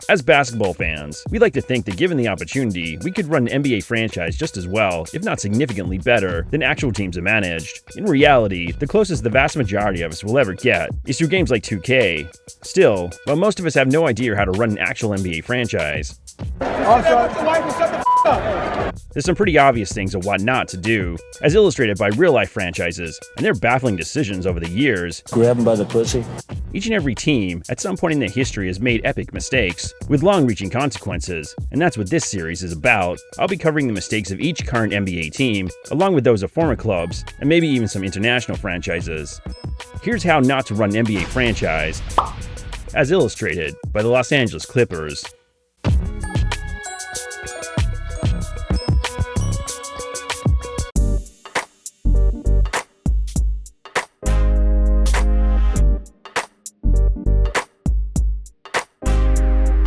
As basketball fans, we like to think that given the opportunity, we could run an NBA franchise just as well, if not significantly better, than actual teams are managed. In reality, the closest the vast majority of us will ever get is through games like 2K. Still, while most of us have no idea how to run an actual NBA franchise, there's some pretty obvious things of what not to do, as illustrated by real-life franchises and their baffling decisions over the years. Grab him by the pussy. Each and every team, at some point in their history, has made epic mistakes, with long-reaching consequences, and that's what this series is about. I'll be covering the mistakes of each current NBA team, along with those of former clubs, and maybe even some international franchises. Here's how not to run an NBA franchise, as illustrated by the Los Angeles Clippers.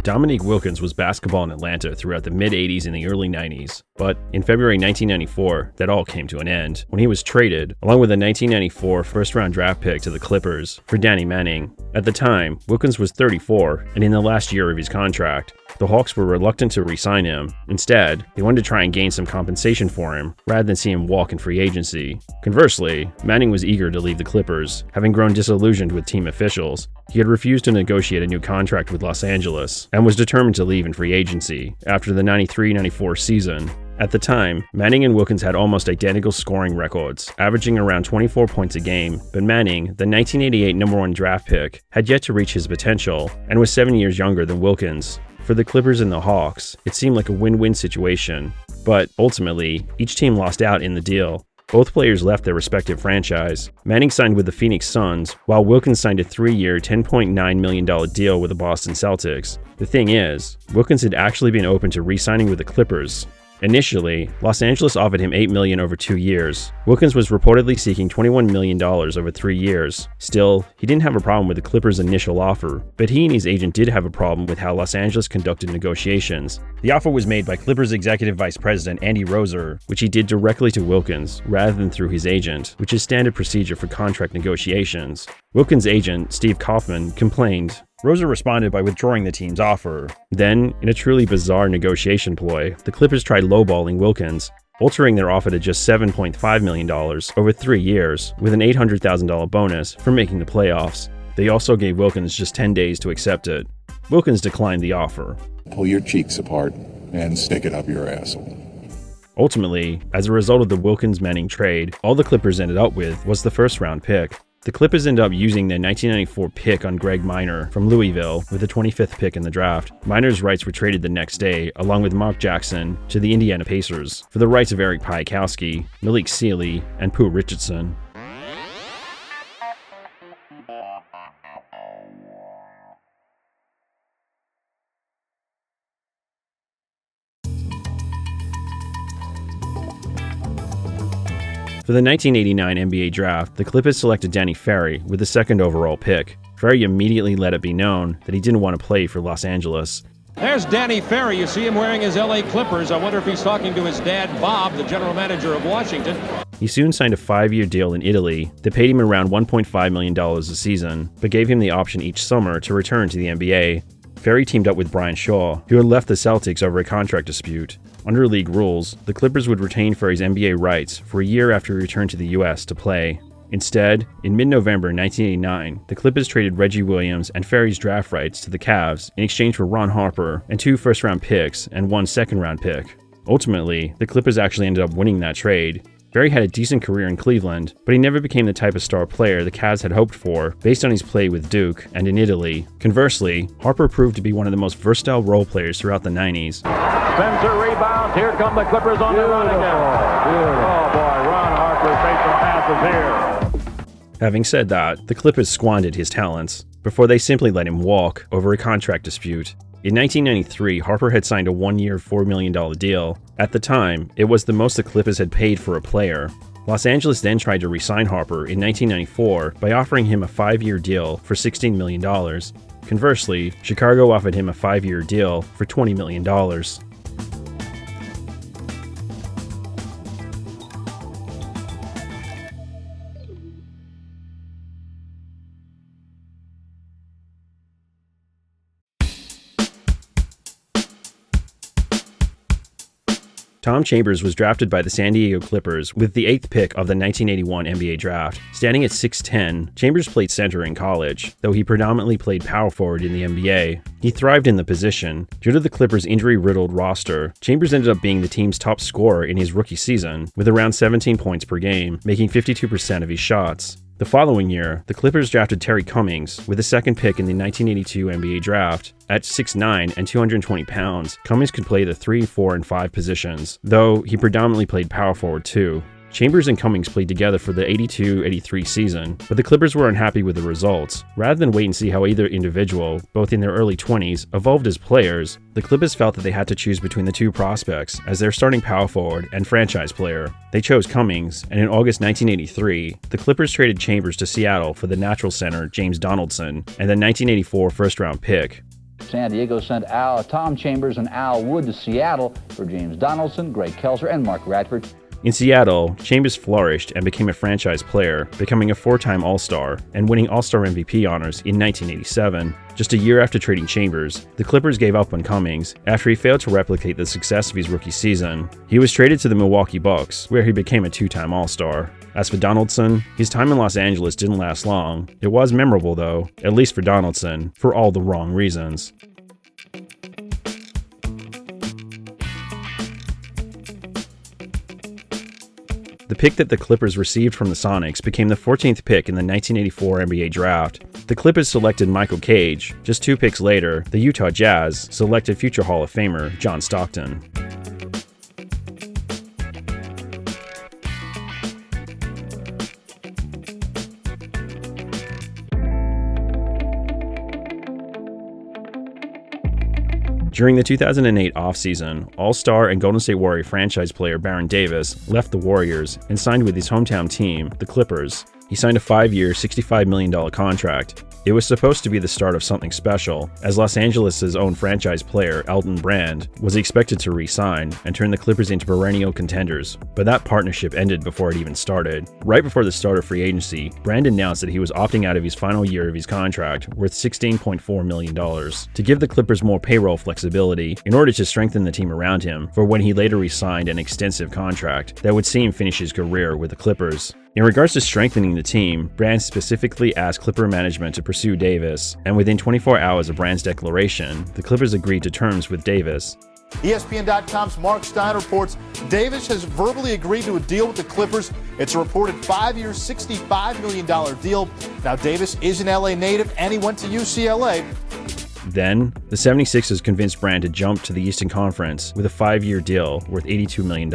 Dominique Wilkins was basketball in Atlanta throughout the mid-80s and the early 90s, but in February 1994, that all came to an end when he was traded, along with a 1994 first-round draft pick to the Clippers, for Danny Manning. At the time, Wilkins was 34 and in the last year of his contract. The Hawks were reluctant to re-sign him. Instead, they wanted to try and gain some compensation for him, rather than see him walk in free agency. Conversely, Manning was eager to leave the Clippers, having grown disillusioned with team officials. He had refused to negotiate a new contract with Los Angeles, and was determined to leave in free agency after the 93-94 season. At the time, Manning and Wilkins had almost identical scoring records, averaging around 24 points a game, but Manning, the 1988 #1 draft pick, had yet to reach his potential, and was 7 years younger than Wilkins. For the Clippers and the Hawks, it seemed like a win-win situation, but ultimately, each team lost out in the deal. Both players left their respective franchise. Manning signed with the Phoenix Suns, while Wilkins signed a 3-year, $10.9 million deal with the Boston Celtics. The thing is, Wilkins had actually been open to re-signing with the Clippers. Initially, Los Angeles offered him $8 million over 2 years. Wilkins was reportedly seeking $21 million over 3 years. Still, he didn't have a problem with the Clippers' initial offer, but he and his agent did have a problem with how Los Angeles conducted negotiations. The offer was made by Clippers Executive Vice President Andy Roser, which he did directly to Wilkins, rather than through his agent, which is standard procedure for contract negotiations. Wilkins' agent, Steve Kaufman, complained. Roser responded by withdrawing the team's offer. Then, in a truly bizarre negotiation ploy, the Clippers tried lowballing Wilkins, altering their offer to just $7.5 million over 3 years, with an $800,000 bonus for making the playoffs. They also gave Wilkins just 10 days to accept it. Wilkins declined the offer. Pull your cheeks apart and stick it up your asshole. Ultimately, as a result of the Wilkins-Manning trade, all the Clippers ended up with was the first-round pick. The Clippers ended up using their 1994 pick on Greg Minor from Louisville with the 25th pick in the draft. Minor's rights were traded the next day, along with Mark Jackson, to the Indiana Pacers for the rights of Eric Piakowski, Malik Sealy, and Pooh Richardson. For the 1989 NBA draft, the Clippers selected Danny Ferry with the second overall pick. Ferry immediately let it be known that he didn't want to play for Los Angeles. There's Danny Ferry. You see him wearing his LA Clippers. I wonder if he's talking to his dad, Bob, the general manager of Washington. He soon signed a 5-year deal in Italy that paid him around $1.5 million a season, but gave him the option each summer to return to the NBA. Ferry teamed up with Brian Shaw, who had left the Celtics over a contract dispute. Under league rules, the Clippers would retain Ferry's NBA rights for a year after he returned to the US to play. Instead, in mid-November 1989, the Clippers traded Reggie Williams and Ferry's draft rights to the Cavs in exchange for Ron Harper and 2 first-round picks and 1 second-round pick. Ultimately, the Clippers actually ended up winning that trade. Ferry had a decent career in Cleveland, but he never became the type of star player the Cavs had hoped for based on his play with Duke and in Italy. Conversely, Harper proved to be one of the most versatile role players throughout the 90s. Spencer rebounds. Here come the Clippers on the run again. Oh boy, Ron Harper takes some passes here. Having said that, the Clippers squandered his talents before they simply let him walk over a contract dispute. In 1993, Harper had signed a 1-year, $4 million deal. At the time, it was the most the Clippers had paid for a player. Los Angeles then tried to re-sign Harper in 1994 by offering him a 5-year deal for $16 million. Conversely, Chicago offered him a 5-year deal for $20 million. Tom Chambers was drafted by the San Diego Clippers with the 8th pick of the 1981 NBA draft. Standing at 6'10", Chambers played center in college, though he predominantly played power forward in the NBA. He thrived in the position. Due to the Clippers' injury-riddled roster, Chambers ended up being the team's top scorer in his rookie season, with around 17 points per game, making 52% of his shots. The following year, the Clippers drafted Terry Cummings with the 2nd pick in the 1982 NBA draft. At 6'9" and 220 pounds, Cummings could play the 3, 4, and 5 positions, though he predominantly played power forward too. Chambers and Cummings played together for the 82-83 season, but the Clippers were unhappy with the results. Rather than wait and see how either individual, both in their early 20s, evolved as players, the Clippers felt that they had to choose between the two prospects as their starting power forward and franchise player. They chose Cummings, and in August 1983, the Clippers traded Chambers to Seattle for the natural center James Donaldson and the 1984 first-round pick. San Diego sent Tom Chambers and Al Wood to Seattle for James Donaldson, Greg Kelser, and Mark Radford. In Seattle, Chambers flourished and became a franchise player, becoming a 4-time All-Star and winning All-Star MVP honors in 1987. Just a year after trading Chambers, the Clippers gave up on Cummings after he failed to replicate the success of his rookie season. He was traded to the Milwaukee Bucks, where he became a 2-time All-Star. As for Donaldson, his time in Los Angeles didn't last long. It was memorable though, at least for Donaldson, for all the wrong reasons. The pick that the Clippers received from the Sonics became the 14th pick in the 1984 NBA draft. The Clippers selected Michael Cage. Just 2 picks later, the Utah Jazz selected future Hall of Famer John Stockton. During the 2008 offseason, All-Star and Golden State Warrior franchise player Baron Davis left the Warriors and signed with his hometown team, the Clippers. He signed a 5-year, $65 million contract. It was supposed to be the start of something special, as Los Angeles' own franchise player, Elton Brand, was expected to re-sign and turn the Clippers into perennial contenders, but that partnership ended before it even started. Right before the start of free agency, Brand announced that he was opting out of his final year of his contract, worth $16.4 million, to give the Clippers more payroll flexibility in order to strengthen the team around him for when he later re-signed an extensive contract that would see him finish his career with the Clippers. In regards to strengthening the team, Brand specifically asked Clipper management to pursue Davis, and within 24 hours of Brand's declaration, the Clippers agreed to terms with Davis. ESPN.com's Mark Stein reports Davis has verbally agreed to a deal with the Clippers. It's a reported 5-year, $65 million deal. Now, Davis is an LA native, and he went to UCLA. Then, the 76ers convinced Brand to jump to the Eastern Conference with a 5-year deal worth $82 million.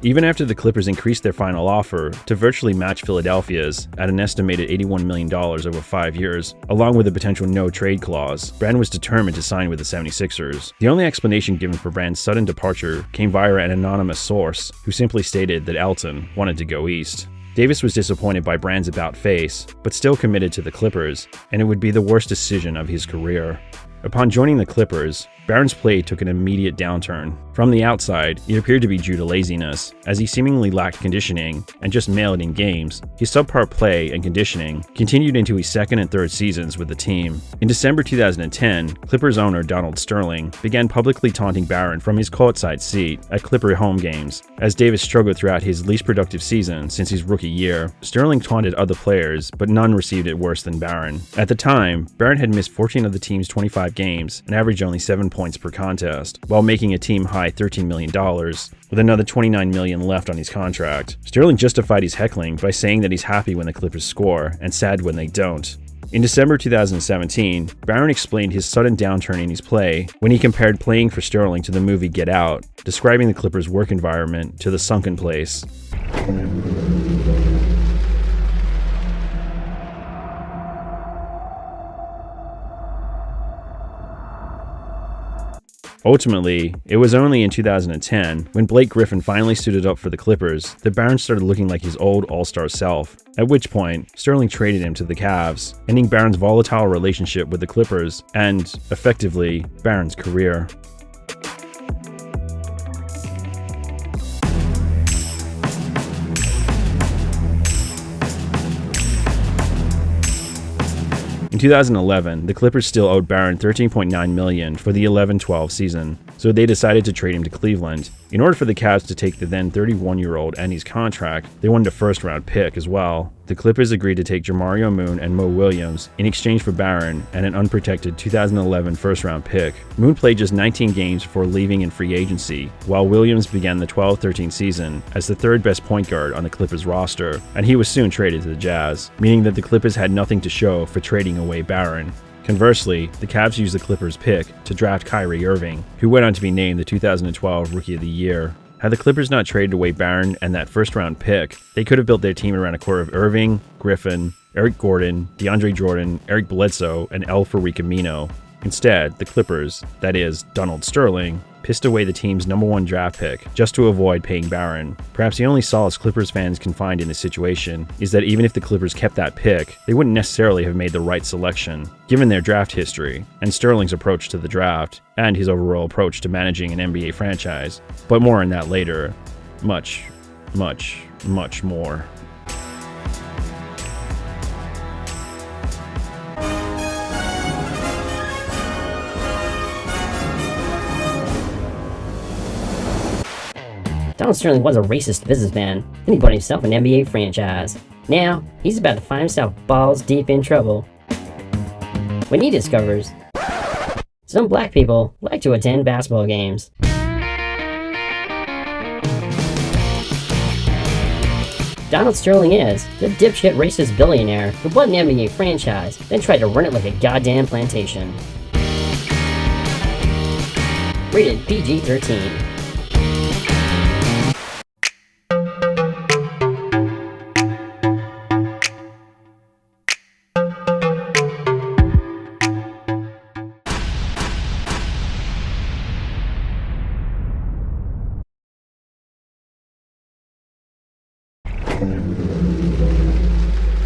Even after the Clippers increased their final offer to virtually match Philadelphia's at an estimated $81 million over 5 years, along with a potential no-trade clause, Brand was determined to sign with the 76ers. The only explanation given for Brand's sudden departure came via an anonymous source, who simply stated that Elton wanted to go east. Davis was disappointed by Brand's about-face, but still committed to the Clippers, and it would be the worst decision of his career. Upon joining the Clippers, Barron's play took an immediate downturn. From the outside, it appeared to be due to laziness, as he seemingly lacked conditioning and just mailed in games. His subpar play and conditioning continued into his second and third seasons with the team. In December 2010, Clippers owner Donald Sterling began publicly taunting Barron from his courtside seat at Clipper home games, as Davis struggled throughout his least productive season since his rookie year. Sterling taunted other players, but none received it worse than Barron. At the time, Barron had missed 14 of the team's 25 games and averaged only 7 points per contest, while making a team-high $13 million, with another $29 million left on his contract. Sterling justified his heckling by saying that he's happy when the Clippers score and sad when they don't. In December 2017, Barron explained his sudden downturn in his play when he compared playing for Sterling to the movie Get Out, describing the Clippers' work environment to the sunken place. Ultimately, it was only in 2010, when Blake Griffin finally suited up for the Clippers, that Barron started looking like his old all-star self, at which point, Sterling traded him to the Cavs, ending Barron's volatile relationship with the Clippers and, effectively, Barron's career. In 2011, the Clippers still owed Barron $13.9 million for the 11-12 season, so so they decided to trade him to Cleveland. In order for the Cavs to take the then 31-year-old and his contract, they wanted a first-round pick as well. The Clippers agreed to take Jamario Moon and Mo Williams in exchange for Barron and an unprotected 2011 first-round pick. Moon played just 19 games before leaving in free agency, while Williams began the 12-13 season as the third-best point guard on the Clippers roster, and he was soon traded to the Jazz, meaning that the Clippers had nothing to show for trading away Barron. Conversely, the Cavs used the Clippers' pick to draft Kyrie Irving, who went on to be named the 2012 Rookie of the Year. Had the Clippers not traded away Barron and that first-round pick, they could have built their team around a core of Irving, Griffin, Eric Gordon, DeAndre Jordan, Eric Bledsoe, and Al-Farouq Amino. Instead, the Clippers, that is, Donald Sterling, pissed away the team's #1 draft pick just to avoid paying Barron. Perhaps the only solace Clippers fans can find in this situation is that even if the Clippers kept that pick, they wouldn't necessarily have made the right selection, given their draft history, and Sterling's approach to the draft, and his overall approach to managing an NBA franchise. But more on that later. Much, much, much more. Donald Sterling was a racist businessman, then he bought himself an NBA franchise. Now, he's about to find himself balls deep in trouble when he discovers some black people like to attend basketball games. Donald Sterling is the dipshit racist billionaire who bought an NBA franchise, then tried to run it like a goddamn plantation. Rated PG-13.